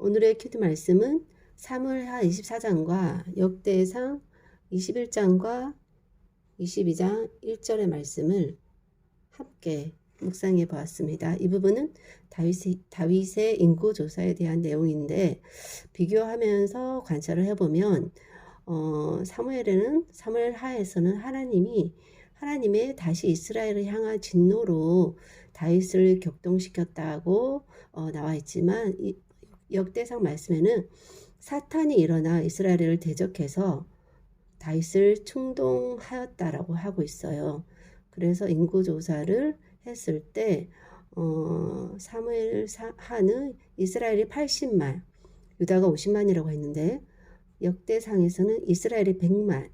오늘의 큐티 말씀은 사무엘하 24장과 역대상 21장과 22장 1절의 말씀을 함께 묵상해 보았습니다. 이 부분은 다윗의 인구조사에 대한 내용인데 비교하면서 관찰을 해보면 사무엘하에서는 하나님의 다시 이스라엘을 향한 진노로 다윗을 격동시켰다고 나와 있지만 역대상 말씀에는 사탄이 일어나 이스라엘을 대적해서 다윗을 충동하였다라고 하고 있어요. 그래서 인구조사를 했을 때 사무엘하는 이스라엘이 80만, 유다가 50만이라고 했는데 역대상에서는 이스라엘이 100만,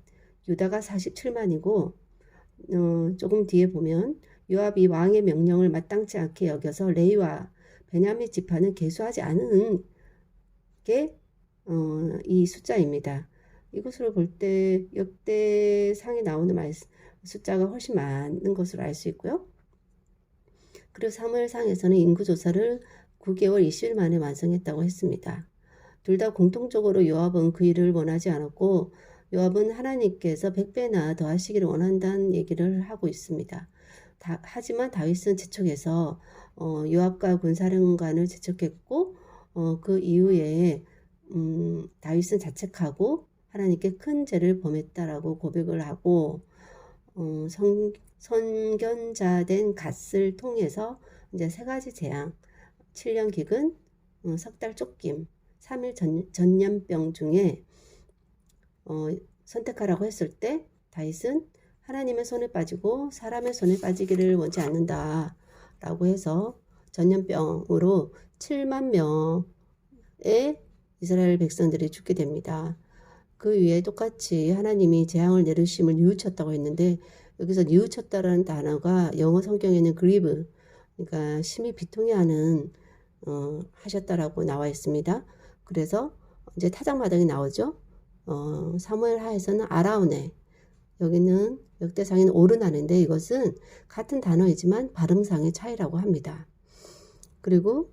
유다가 47만이고 조금 뒤에 보면 요압이 왕의 명령을 마땅치 않게 여겨서 레위와 베냐민 지파는 계수하지 않은 게 이 숫자입니다. 이것으로 볼 때 역대상에 나오는 숫자가 훨씬 많은 것으로 알 수 있고요. 그리고 사무엘상에서는 인구조사를 9개월 20일 만에 완성했다고 했습니다. 둘 다 공통적으로 요압은 그 일을 원하지 않았고 요압은 하나님께서 100배나 더 하시기를 원한다는 얘기를 하고 있습니다. 하지만 다윗은 재촉해서 요압과 군사령관을 재촉했고 그 이후에 다윗은 자책하고 하나님께 큰 죄를 범했다라고 고백을 하고 선견자된 갓을 통해서 이제 세 가지 재앙, 7년 기근, 석 달 쫓김, 3일 전염병 중에 선택하라고 했을 때 다윗은 하나님의 손에 빠지고 사람의 손에 빠지기를 원치 않는다 라고 해서 전염병으로 7만 명의 이스라엘 백성들이 죽게 됩니다. 그 위에 똑같이 하나님이 재앙을 내리심을 뉘우쳤다고 했는데 여기서 뉘우쳤다라는 단어가 영어 성경에는 grieve, 그러니까 심히 비통해하는 하셨다라고 나와 있습니다. 그래서 이제 타작마당이 나오죠. 사무엘하에서는 아라우네, 여기는 역대상에는 오르나는데 이것은 같은 단어이지만 발음상의 차이라고 합니다. 그리고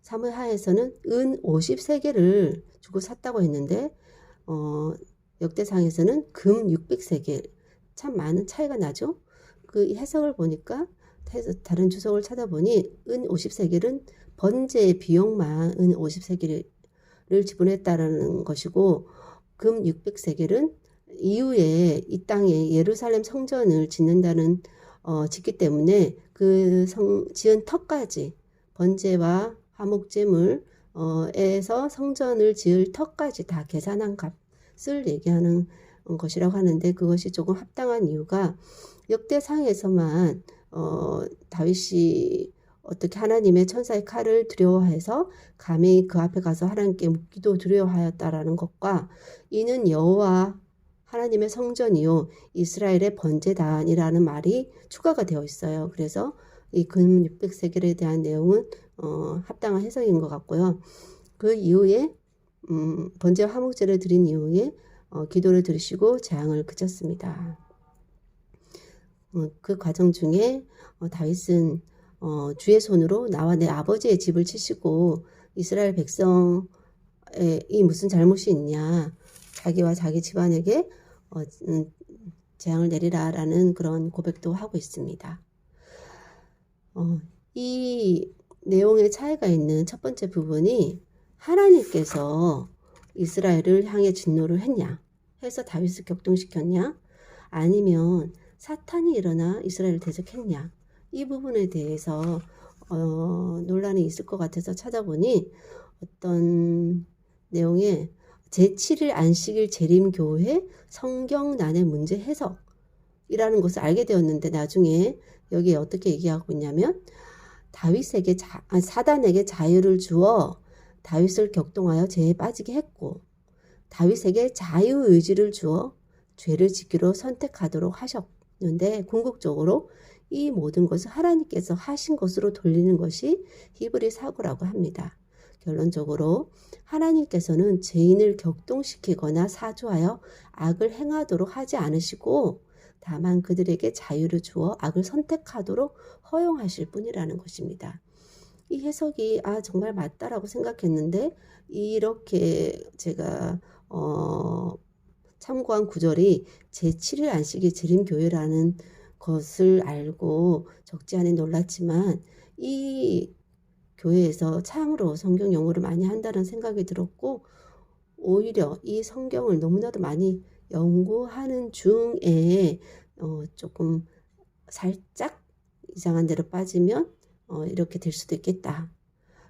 사무엘하에서는 은 50세겔을 주고 샀다고 했는데 역대상에서는 금 600세겔, 참 많은 차이가 나죠. 그 해석을 보니까 다른 주석을 찾아보니 은 50세겔은 번제의 비용만 은 50세겔을 지불했다라는 것이고 금 600세겔은 이후에 이 땅에 예루살렘 성전을 짓기 때문에 그 지은 터까지 번제와 화목제물 에서 성전을 지을 터까지 다 계산한 값을 얘기하는 것이라고 하는데 그것이 조금 합당한 이유가 역대상에서만 다윗이 어떻게 하나님의 천사의 칼을 두려워해서 감히 그 앞에 가서 하나님께 묻기도 두려워하였다라는 것과 이는 여호와 하나님의 성전이요 이스라엘의 번제단이라는 말이 추가가 되어 있어요. 그래서 이 금 600세겔에 대한 내용은 합당한 해석인 것 같고요. 그 이후에 번제와 화목제를 드린 이후에 기도를 드리시고 재앙을 그쳤습니다. 그 과정 중에 다윗은 주의 손으로 나와 내 아버지의 집을 치시고 이스라엘 백성이 무슨 잘못이 있냐, 자기와 자기 집안에게 재앙을 내리라라는 그런 고백도 하고 있습니다. 이 내용의 차이가 있는 첫 번째 부분이 하나님께서 이스라엘을 향해 진노를 했냐 해서 다윗을 격동시켰냐 아니면 사탄이 일어나 이스라엘을 대적했냐, 이 부분에 대해서 논란이 있을 것 같아서 찾아보니 어떤 내용에 제7일 안식일 재림교회 성경난의 문제 해석이라는 것을 알게 되었는데 나중에 여기에 어떻게 얘기하고 있냐면 사단에게 자유를 주어 다윗을 격동하여 죄에 빠지게 했고 다윗에게 자유의지를 주어 죄를 짓기로 선택하도록 하셨는데 궁극적으로 이 모든 것을 하나님께서 하신 것으로 돌리는 것이 히브리 사고라고 합니다. 결론적으로 하나님께서는 죄인을 격동시키거나 사주하여 악을 행하도록 하지 않으시고 다만 그들에게 자유를 주어 악을 선택하도록 허용하실 뿐이라는 것입니다. 이 해석이 정말 맞다라고 생각했는데 이렇게 제가 참고한 구절이 제7일 안식일 재림교회라는 것을 알고 적지 않게 놀랐지만 이 교회에서 참으로 성경 연구를 많이 한다는 생각이 들었고 오히려 이 성경을 너무나도 많이 연구하는 중에 조금 살짝 이상한 데로 빠지면 이렇게 될 수도 있겠다.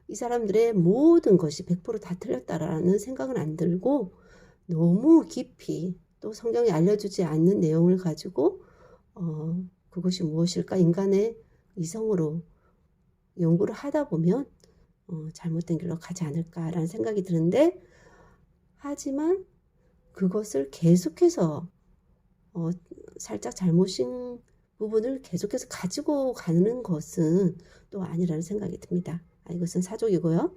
이 사람들의 모든 것이 100%다 틀렸다라는 생각은 안 들고 너무 깊이 또 성경이 알려주지 않는 내용을 가지고 그것이 무엇일까 인간의 이성으로 연구를 하다 보면 잘못된 길로 가지 않을까라는 생각이 드는데 하지만 그것을 계속해서 살짝 잘못인 부분을 계속해서 가지고 가는 것은 또 아니라는 생각이 듭니다. 이것은 사족이고요.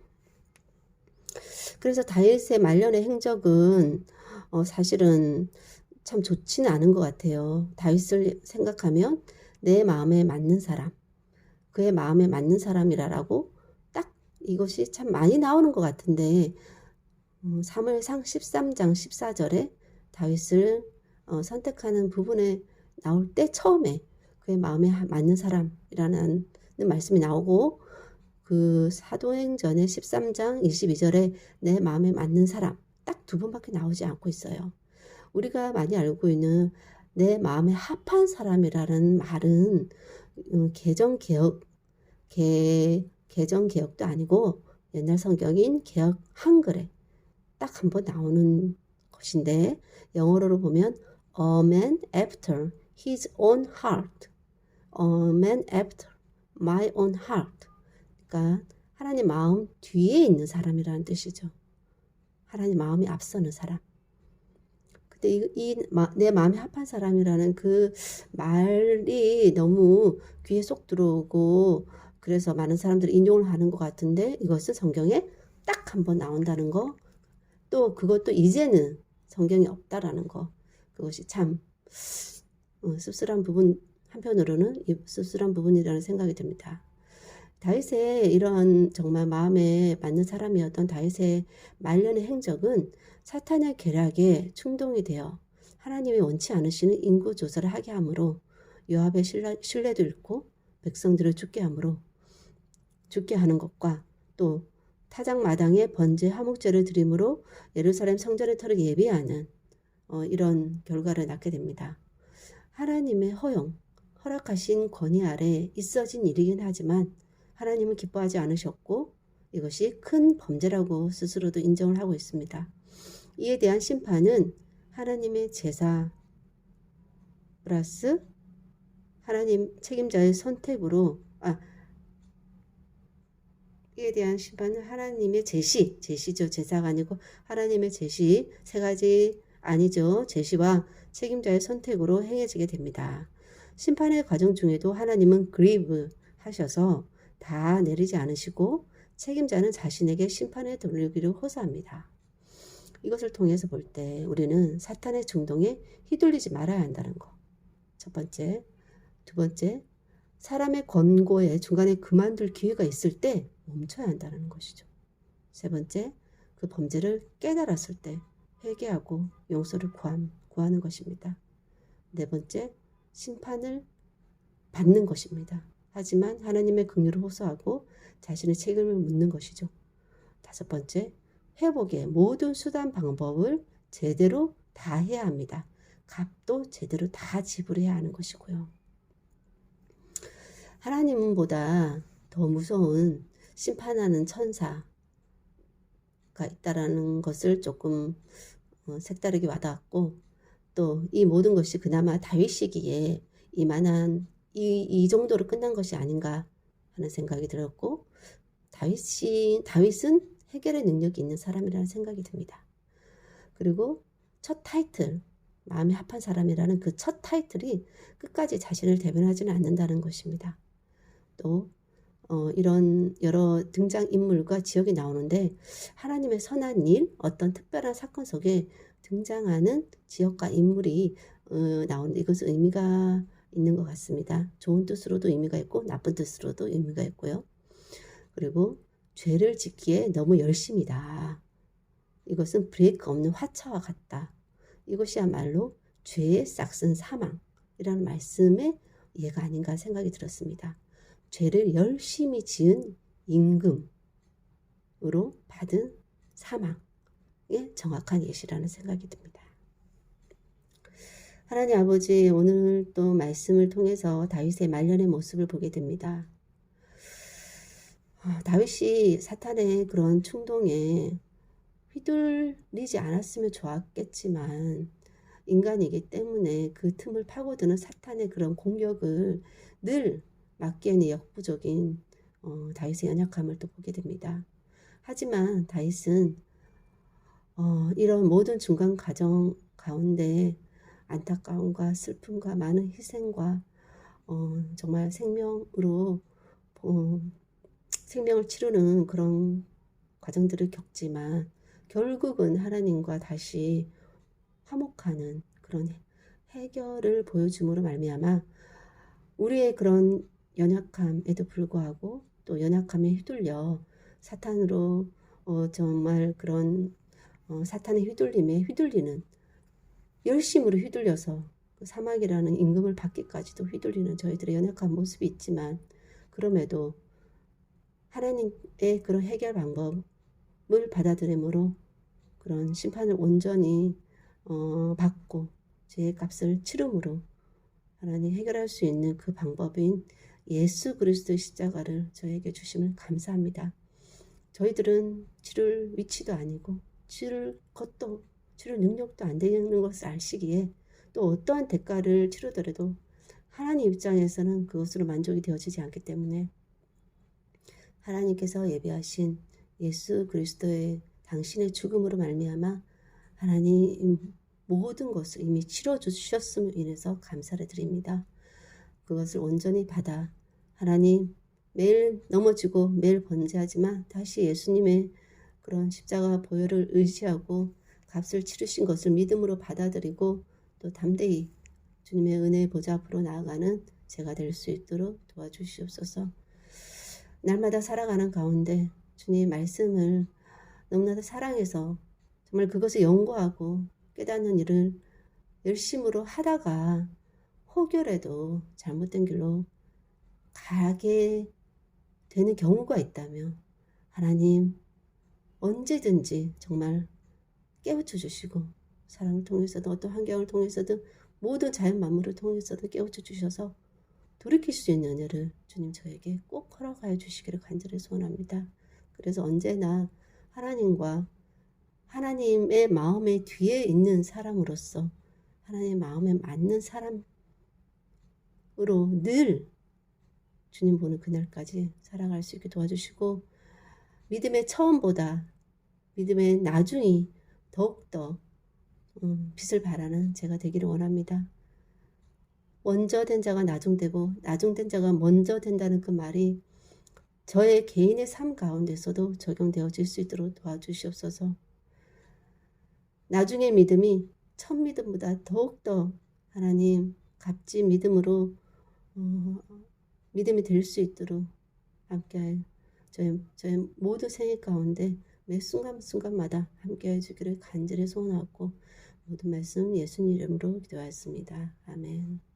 그래서 다윗의 말년의 행적은 사실은 참 좋지는 않은 것 같아요. 다윗을 생각하면 내 마음에 맞는 사람, 그의 마음에 맞는 사람이라고 딱 이것이 참 많이 나오는 것 같은데 사무엘상 13장 14절에 다윗을 선택하는 부분에 나올 때 처음에 그의 마음에 맞는 사람이라는 말씀이 나오고 그 사도행전의 13장 22절에 내 마음에 맞는 사람 딱 두 번밖에 나오지 않고 있어요. 우리가 많이 알고 있는 내 마음에 합한 사람이라는 말은 개정개혁도 아니고 옛날 성경인 개혁 한글에 딱 한 번 나오는 것인데 영어로 보면 a man after his own heart, a man after my own heart. 그러니까 하나님 마음 뒤에 있는 사람이라는 뜻이죠. 하나님 마음이 앞서는 사람. 근데 내 마음에 합한 사람이라는 그 말이 너무 귀에 쏙 들어오고 그래서 많은 사람들이 인용을 하는 것 같은데 이것은 성경에 딱 한 번 나온다는 거. 또 그것도 이제는 성경이 없다라는 거. 그것이 참 씁쓸한 부분 한편으로는 씁쓸한 부분이라는 생각이 듭니다. 다윗의 이런 정말 마음에 맞는 사람이었던 다윗의 말년의 행적은 사탄의 계략에 충동이 되어 하나님이 원치 않으시는 인구 조사를 하게 하므로 요압의 신뢰도 잃고 백성들을 죽게 하는 것과 또 타작마당에 번제 화목제를 드림으로 예루살렘 성전의 터를 예비하는 이런 결과를 낳게 됩니다. 하나님의 허락하신 권위 아래 있어진 일이긴 하지만 하나님은 기뻐하지 않으셨고 이것이 큰 범죄라고 스스로도 인정을 하고 있습니다. 이에 대한 심판은 하나님의 제사 플러스 하나님 책임자의 선택으로 이에 대한 심판은 하나님의 제시죠. 제사가 아니고 하나님의 제시 세 가지 아니죠. 제시와 책임자의 선택으로 행해지게 됩니다. 심판의 과정 중에도 하나님은 그리브 하셔서 다 내리지 않으시고 책임자는 자신에게 심판에 돌리기를 호소합니다. 이것을 통해서 볼 때 우리는 사탄의 중동에 휘둘리지 말아야 한다는 거. 첫 번째. 두 번째, 사람의 권고에 중간에 그만둘 기회가 있을 때 멈춰야 한다는 것이죠. 세 번째, 그 범죄를 깨달았을 때 회개하고 용서를 구하는 것입니다. 네 번째, 심판을 받는 것입니다. 하지만 하나님의 긍휼을 호소하고 자신의 책임을 묻는 것이죠. 다섯 번째, 회복의 모든 수단 방법을 제대로 다 해야 합니다. 값도 제대로 다 지불해야 하는 것이고요. 하나님보다 더 무서운 심판하는 천사가 있다라는 것을 조금 색다르게 와닿았고 또 이 모든 것이 그나마 다윗 시기에 이만한 이 정도로 끝난 것이 아닌가 하는 생각이 들었고 다윗은 해결의 능력이 있는 사람이라는 생각이 듭니다. 그리고 첫 타이틀 마음에 합한 사람이라는 그 첫 타이틀이 끝까지 자신을 대변하지는 않는다는 것입니다. 또 이런 여러 등장인물과 지역이 나오는데 하나님의 선한 일, 어떤 특별한 사건 속에 등장하는 지역과 인물이 나오는데 이것은 의미가 있는 것 같습니다. 좋은 뜻으로도 의미가 있고 나쁜 뜻으로도 의미가 있고요. 그리고 죄를 짓기에 너무 열심이다. 이것은 브레이크 없는 화차와 같다. 이것이야말로 죄의 싹슨 사망이라는 말씀의 예가 아닌가 생각이 들었습니다. 죄를 열심히 지은 임금으로 받은 사망의 정확한 예시라는 생각이 듭니다. 하나님 아버지, 오늘 또 말씀을 통해서 다윗의 말년의 모습을 보게 됩니다. 다윗이 사탄의 그런 충동에 휘둘리지 않았으면 좋았겠지만 인간이기 때문에 그 틈을 파고드는 사탄의 그런 공격을 늘 막기에는 역부족인 다윗의 연약함을 또 보게 됩니다. 하지만 다윗은 이런 모든 중간 과정 가운데 안타까움과 슬픔과 많은 희생과 정말 생명을 치르는 그런 과정들을 겪지만 결국은 하나님과 다시 화목하는 그런 해결을 보여줌으로 말미암아 우리의 그런 연약함에도 불구하고 또 연약함에 휘둘려 사탄으로 정말 그런 사탄의 휘둘림에 휘둘리는 열심으로 휘둘려서 그 사막이라는 임금을 받기까지도 휘둘리는 저희들의 연약한 모습이 있지만 그럼에도 하나님의 그런 해결 방법을 받아들임으로 그런 심판을 온전히 받고 죄의 값을 치름으로 하나님 해결할 수 있는 그 방법인 예수 그리스도의 십자가를 저에게 주심을 감사합니다. 저희들은 치를 위치도 아니고 치를 것도 치를 능력도 안 되는 것을 아시기에 또 어떠한 대가를 치르더라도 하나님 입장에서는 그것으로 만족이 되어지지 않기 때문에 하나님께서 예비하신 예수 그리스도의 당신의 죽음으로 말미암아 하나님 모든 것을 이미 치러주셨음을 인해서 감사를 드립니다. 그것을 온전히 받아 하나님 매일 넘어지고 매일 번제하지만 다시 예수님의 그런 십자가 보혈을 의지하고 값을 치르신 것을 믿음으로 받아들이고 또 담대히 주님의 은혜의 보좌 앞으로 나아가는 제가 될 수 있도록 도와주시옵소서. 날마다 살아가는 가운데 주님의 말씀을 너무나도 사랑해서 정말 그것을 연구하고 깨닫는 일을 열심으로 하다가 혹여라도 잘못된 길로 가게 되는 경우가 있다면 하나님 언제든지 정말 깨우쳐 주시고 사랑을 통해서든 어떤 환경을 통해서든 모든 자연 만물을 통해서든 깨우쳐 주셔서 돌이킬 수 있는 은혜를 주님 저에게 꼭 허락하여 주시기를 간절히 소원합니다. 그래서 언제나 하나님과 하나님의 마음의 뒤에 있는 사람으로서 하나님의 마음에 맞는 사람으로 늘 주님 보는 그날까지 살아갈 수 있게 도와주시고 믿음의 처음보다 믿음의 나중이 더욱더 빛을 발하는 제가 되기를 원합니다. 먼저 된 자가 나중되고 나중된 자가 먼저 된다는 그 말이 저의 개인의 삶 가운데서도 적용되어질 수 있도록 도와주시옵소서. 나중의 믿음이 첫 믿음보다 더욱더 하나님 값진 믿음으로 믿음이 될 수 있도록 함께하여 저의 모든 생애 가운데 매 순간순간마다 함께해 주기를 간절히 소원하고 모든 말씀 예수님 이름으로 기도하였습니다. 아멘.